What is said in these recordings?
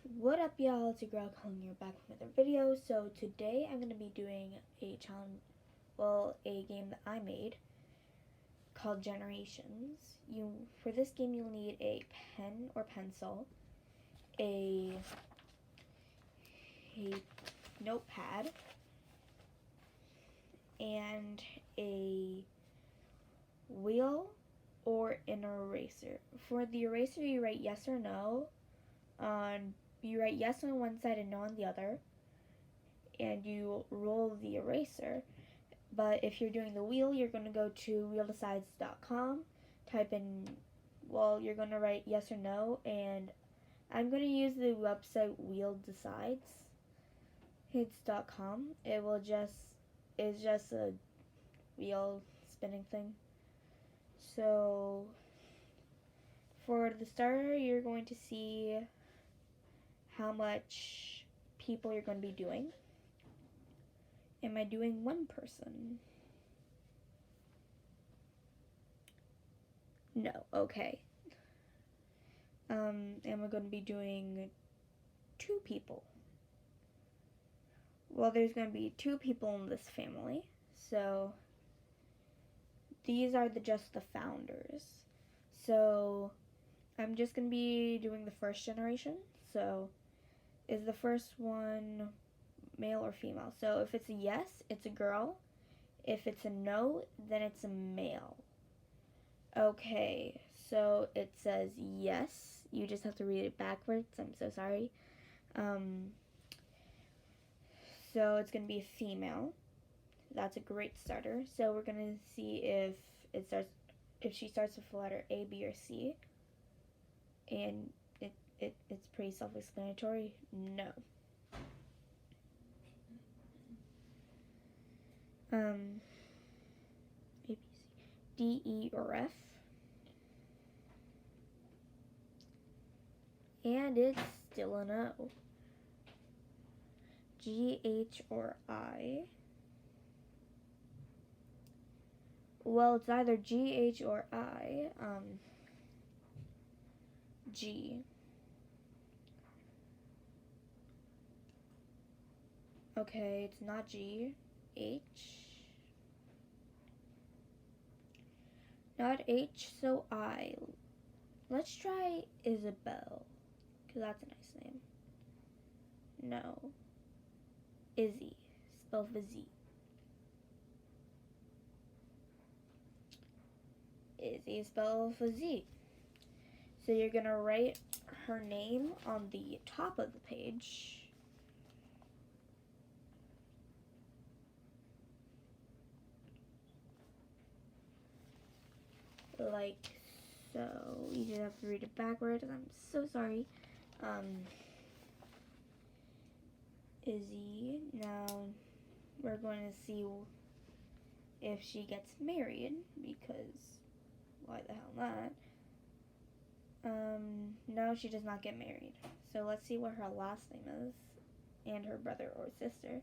What up, y'all? It's your girl calling you back with another video. So today I'm gonna be doing a challenge, a game that I made called Generations. For this game you'll need a pen or pencil, a notepad, and a wheel or an eraser. For the eraser, you write yes or no on. You write yes on one side and no on the other, and you roll the eraser. But if you're doing the wheel, you're going to go to wheeldecides.com, type in, you're going to write yes or no, and I'm going to use the website wheeldecides.com. It's just a wheel spinning thing. So for the starter, you're going to see how much people you're going to be doing. Am I doing one person? No, okay. Am I going to be doing two people? Well, there's going to be two people in this family. So these are just the founders. So I'm just going to be doing the first generation. So is the first one male or female? So if it's a yes, it's a girl. If it's a no, then it's a male. Okay, so it says yes. You just have to read it backwards. I'm so sorry. So it's going to be a female. That's a great starter. So we're going to see if she starts with the letter A, B, or C. And it's pretty self-explanatory. No. A, B, C, D, E, or F. And it's still a no. G, H, or I. Well, it's either G, H, or I. G. Okay, it's not G. H. Not H, so I. Let's try Isabel, because that's a nice name. No. Izzy, spelled with Z. Izzy, spelled with Z. So you're going to write her name on the top of the page. Like so. You just have to read it backwards. I'm so sorry. Izzy. Now we're going to see if she gets married, because why the hell not? No, she does not get married. So let's see what her last name is, and her brother or sister.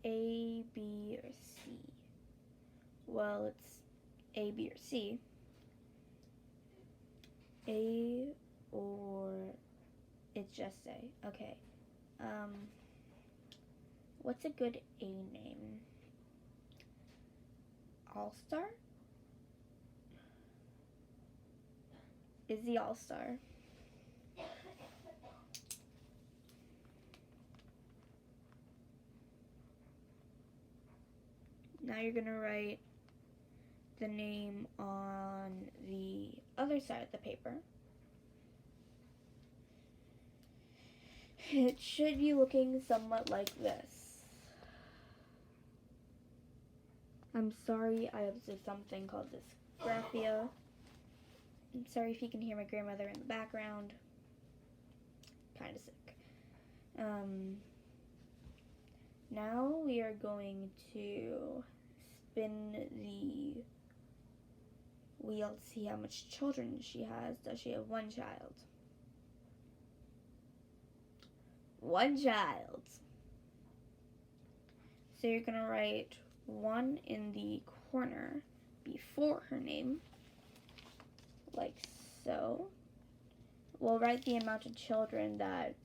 A, B, or C. Well, it's A, B, or C. A, or it's just A. Okay. What's a good A name? All-Star? Is the All-Star. Now you're going to write the name on the other side of the paper. It should be looking somewhat like this. I'm sorry, I have something called dysgraphia. I'm sorry if you can hear my grandmother in the background. Kind of sick. Now we are going to spin the wheel to see how much children she has. Does she have one child? One child. So you're going to write 1 in the corner before her name, like so. well, write the amount of children that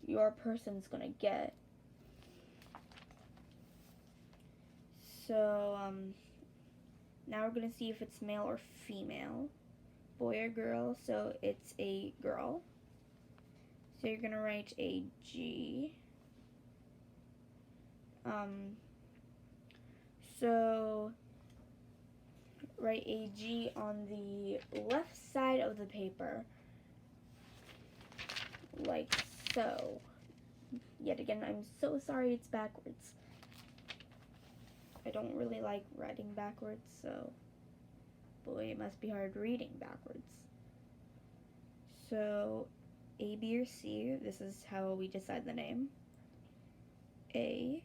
your person's gonna get. So, now we're gonna see if it's male or female, boy or girl. So it's a girl. So you're gonna write a G. So write a G on the left side of the paper, like so. Yet again, I'm so sorry it's backwards. I don't really like writing backwards, so boy, it must be hard reading backwards. So A, B, or C, this is how we decide the name. A.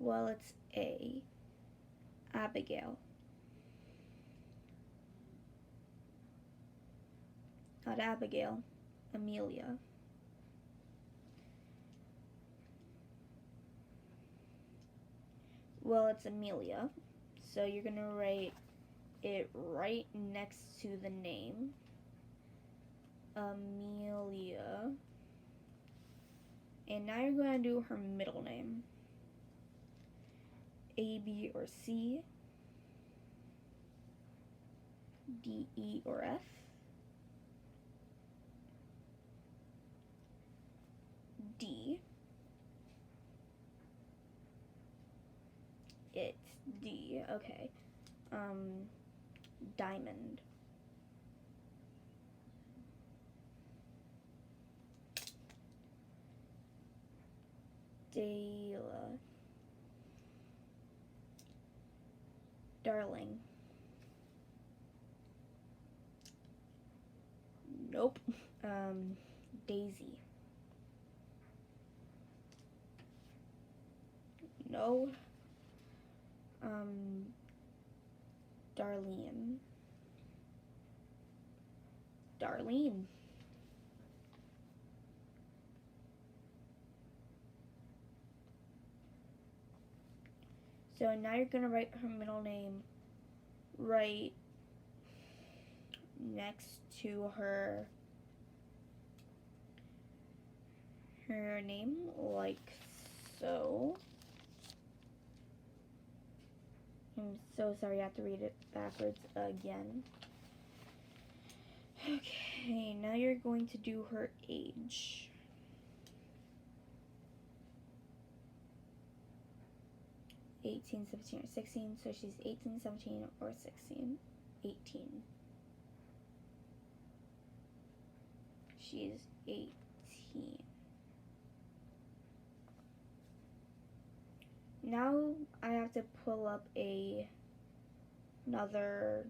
Well, it's A. Abigail. Not Abigail. Amelia. Well, it's Amelia. So you're going to write it right next to the name. Amelia. And now you're going to do her middle name. A, B, or C. D, E, or F. D. It's D. Okay. Diamond. Dayla. Darling. Nope. Daisy. No. Darlene. Darlene. So now you're going to write her middle name right next to her name, like so. I'm so sorry I have to read it backwards again. Okay, now you're going to do her age. (18, 17, or 16). So she's 18, 17, or 16. 18. She's 18. Now I have to pull up another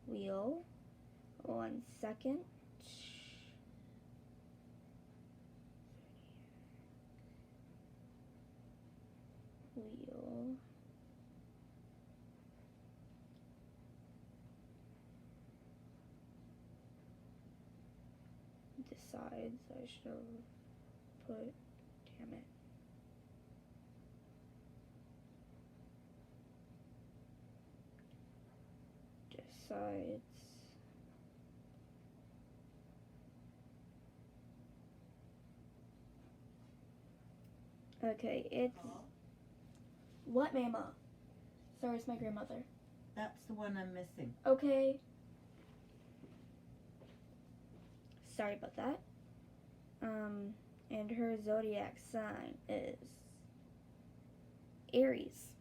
wheel. 1 second. Wheel. Decides. I should have put, damn it. Decides. Okay, it's what, Mama? Sorry, it's my grandmother. That's the one I'm missing. Okay. Sorry about that. And her zodiac sign is Aries.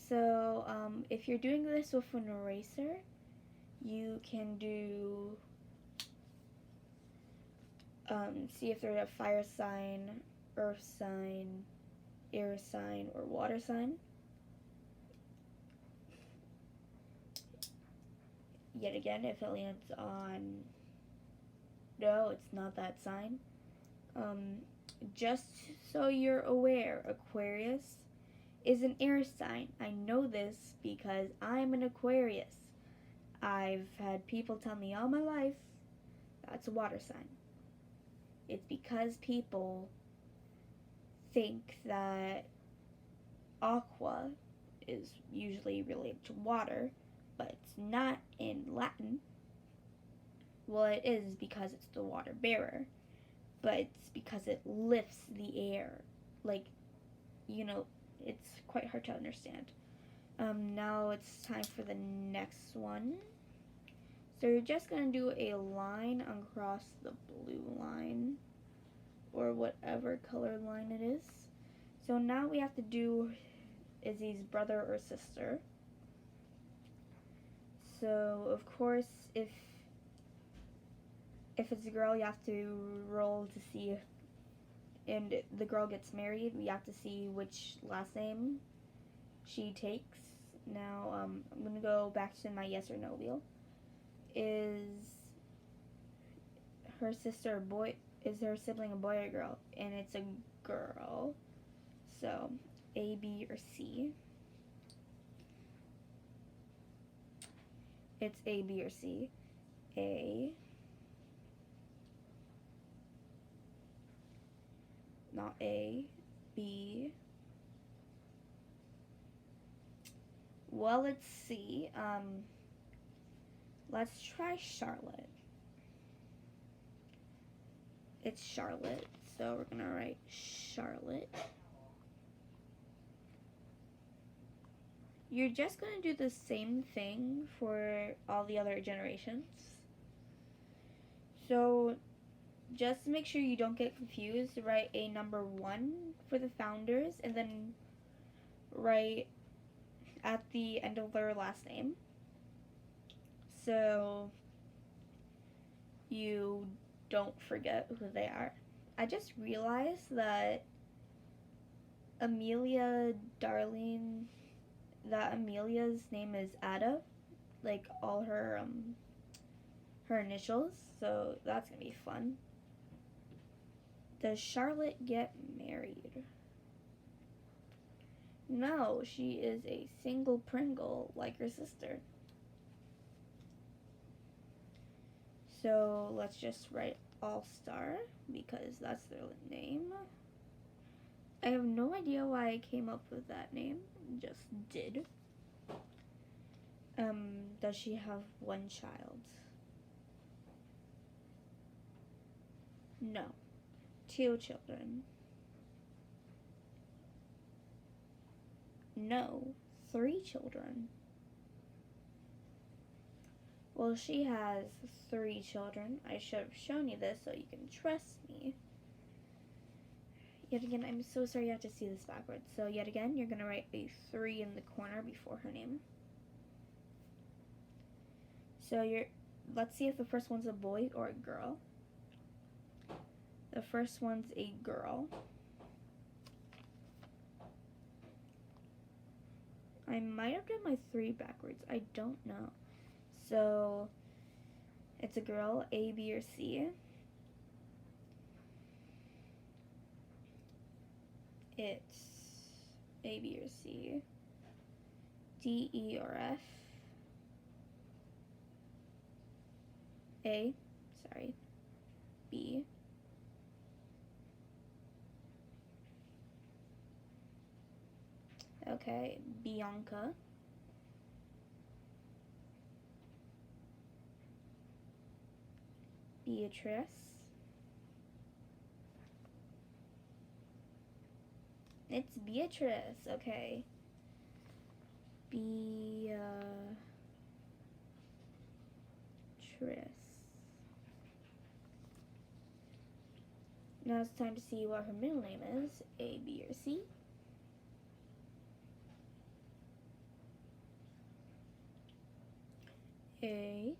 So, if you're doing this with an eraser, you can do, see if they're a fire sign, earth sign, air sign, or water sign. Yet again, if it lands on, no, it's not that sign. Just so you're aware, Aquarius is an air sign. I know this because I'm an Aquarius. I've had people tell me all my life that's a water sign. It's because people think that aqua is usually related to water, but it's not in Latin. Well, it is because it's the water bearer, but it's because it lifts the air. Like, it's quite hard to understand. Now it's time for the next one. So you're just going to do a line across the blue line, or whatever color line it is. So now we have to do Izzy's brother or sister. So of course, if it's a girl, you have to roll to see if, and the girl gets married, we have to see which last name she takes. Now I'm gonna go back to my yes or no wheel. Is her sister a boy? Is her sibling a boy or girl? And it's a girl. So A, B, or C. It's A, B, or C. A. Not A. B. Well, let's see. Let's try Charlotte. It's Charlotte, so we're gonna write Charlotte. You're just gonna do the same thing for all the other generations. So just make sure you don't get confused. Write a number 1 for the founders, and then write at the end of their last name. So you don't forget who they are. I just realized that Amelia's name is Ada, like all her initials, so that's gonna be fun. Does Charlotte get married? No, she is a single Pringle like her sister. So let's just write All-Star because that's their name. I have no idea why I came up with that name, just did. Does she have one child? No. 2 children. No. 3 children. Well, she has 3 children. I should have shown you this so you can trust me. Yet again, I'm so sorry you have to see this backwards. So yet again, you're going to write a 3 in the corner before her name. So let's see if the first one's a boy or a girl. The first one's a girl. I might have done my 3 backwards. I don't know. So it's a girl, A, B, or C. It's A, B, or C. D, E, or F. A, sorry. B. Okay, Bianca. Beatrice. It's Beatrice, okay. Beatrice. Now it's time to see what her middle name is. A, B, or C. A.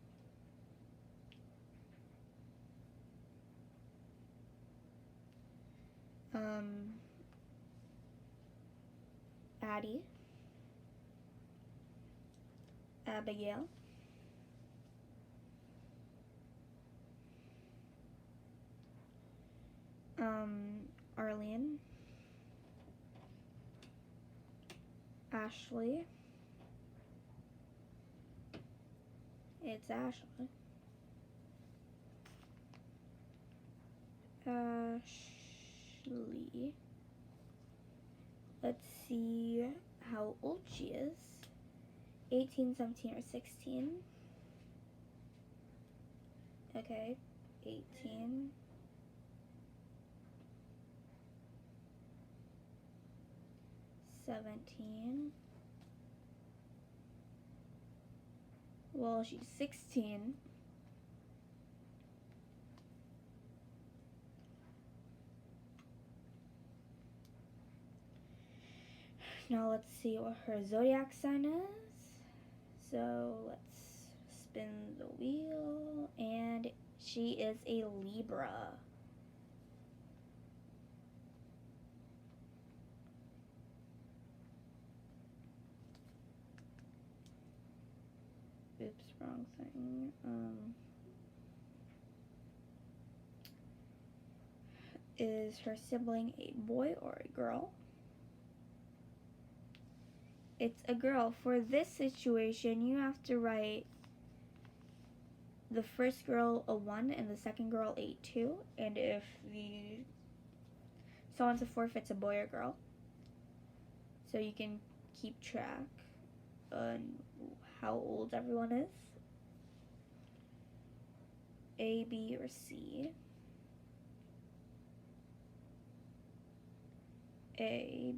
Addie. Abigail. Arlene. Ashley. It's Ashley. Ashley. Let's see how old she is. 18, 17, or 16. Okay, 18. 17. Well, she's 16. Now let's see what her zodiac sign is. So let's spin the wheel, and she is a Libra. Oops, wrong thing. Is her sibling a boy or a girl? It's a girl. For this situation, you have to write the first girl a 1 and the second girl a 2. And if the so on and so forth, it's a boy or girl. So you can keep track on how old everyone is. A, B, or C. A.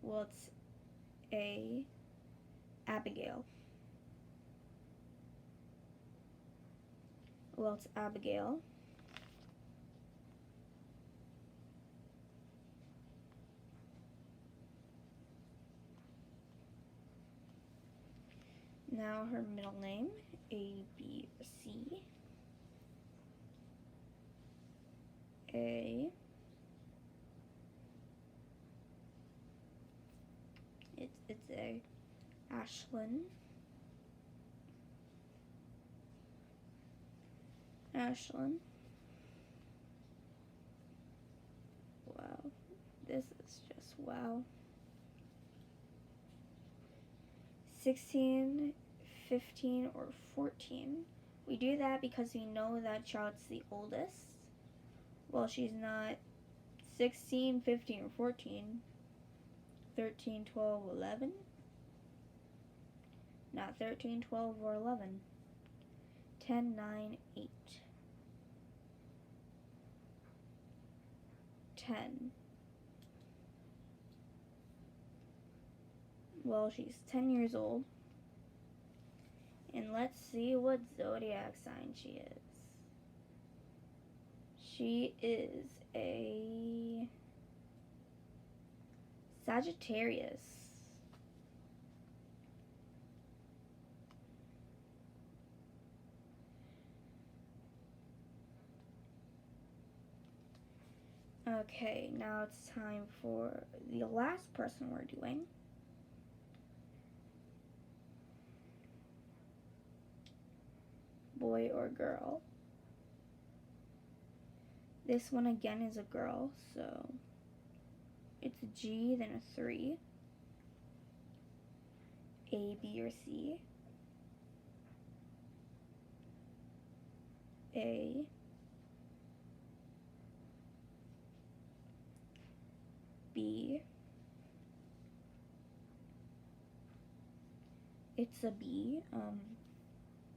Well, it's A. Abigail. Well, it's Abigail. Now her middle name, A, B, or C. A. It's A. Ashlyn. Ashlyn. Wow. This is just wow. 16, 15, or 14. We do that because we know that Charlotte's the oldest. Well, she's not 16, 15, or 14. 13, 12, 11. Not 13, 12, or 11. 10, 9, 8. 10. Well, she's 10 years old. And let's see what zodiac sign she is. She is a Sagittarius. Okay, now it's time for the last person we're doing. Boy or girl. This one again is a girl, so it's a G, then a 3. A, B, or C. A. B. It's a B.